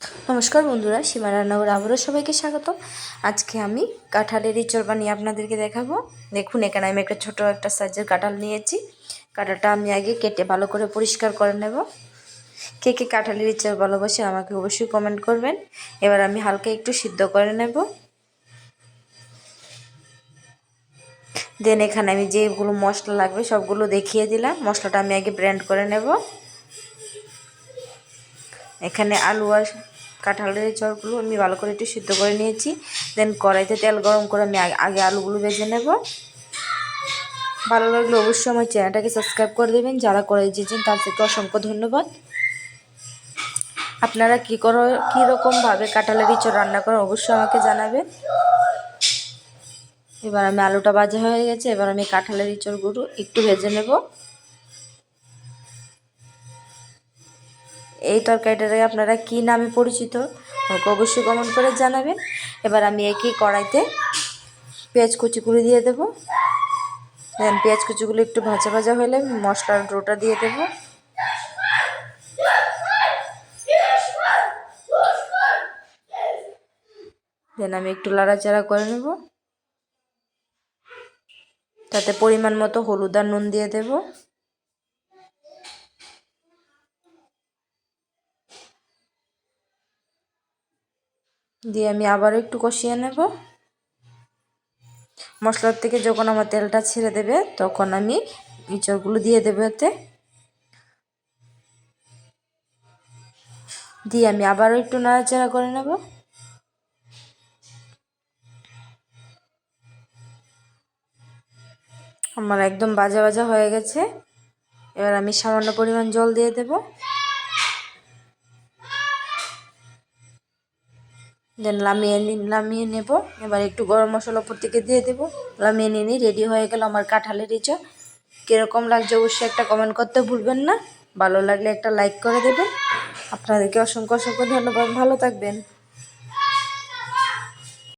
নমস্কার বন্ধুরা, সীমা রান্নাঘরে আবারও সবাইকে স্বাগতম। আজকে আমি কাঁঠালের ইঁচড় বানিয়ে আপনাদেরকে দেখাবো। দেখুন, এখানে আমি একটা সাইজের কাঁঠাল নিয়েছি। কাঁঠালটা আমি আগে কেটে ভালো করে পরিষ্কার করে নেব। কে কে কাঁঠালের ইঁচড় ভালোবাসে আমাকে অবশ্যই কমেন্ট করবেন। এবার আমি হালকা একটু সিদ্ধ করে নেব। দেন এখানে আমি যেগুলো মশলা লাগবে সবগুলো দেখিয়ে দিলাম। মশলাটা আমি আগে ব্লেন্ড করে নেব। এখানে আলু আর কাঁঠালের চরগুলো আমি ভালো করে একটু সিদ্ধ করে নিয়েছি। দেন কড়াইতে তেল গরম করে আমি আগে আলুগুলো ভেজে নেব। ভালো লাগলে অবশ্যই আমার চ্যানেলটাকে সাবস্ক্রাইব করে দেবেন। যারা করে দিয়েছেন তাদেরকে অসংখ্য ধন্যবাদ। আপনারা কীরকমভাবে কাঁঠালের ইঁচড় রান্না করেন অবশ্যই আমাকে জানাবেন। এবার আমি আলুটা ভাজা হয়ে গেছে। এবার আমি কাঁঠালের ইঁচড়গুলো একটু ভেজে নেব। এই তরকারিটারে আপনারা কী নামে পরিচিত আমাকে অবশ্যই কমেন্ট করে জানাবেন। এবার আমি একই কড়াইতে পেঁয়াজ কুচিগুলো দিয়ে দেব। দেন পেঁয়াজ কুচিগুলো একটু ভাজা ভাজা হলে মশলার ডোটা দিয়ে দেব। দেন আমি একটু লাড়াচাড়া করে নেব। তাতে পরিমাণ মতো হলুদ আর নুন দিয়ে দেব। দিয়ে আমি আবারও একটু কষিয়ে নেব। মশলার থেকে যখন আমার তেলটা ছেড়ে দেবে তখন আমি ইঁচড়গুলো দিয়ে দেবো এতে। দিয়ে আমি আবারও একটু নাড়াচাড়া করে নেব। আমার একদম ভাজা ভাজা হয়ে গেছে। এবার আমি সামান্য পরিমাণ জল দিয়ে দেব। দেন নামিয়ে নেব। এবার একটু গরম মশলা উপর থেকে দিয়ে দেবো। নামিয়ে নিয়ে রেডি হয়ে গেল আমার কাঁঠালের ইঁচড়। কীরকম লাগছে অবশ্যই একটা কমেন্ট করতে ভুলবেন না। ভালো লাগলে একটা লাইক করে দেবেন। আপনাদেরকে অসংখ্য অসংখ্য ধন্যবাদ। ভালো থাকবেন।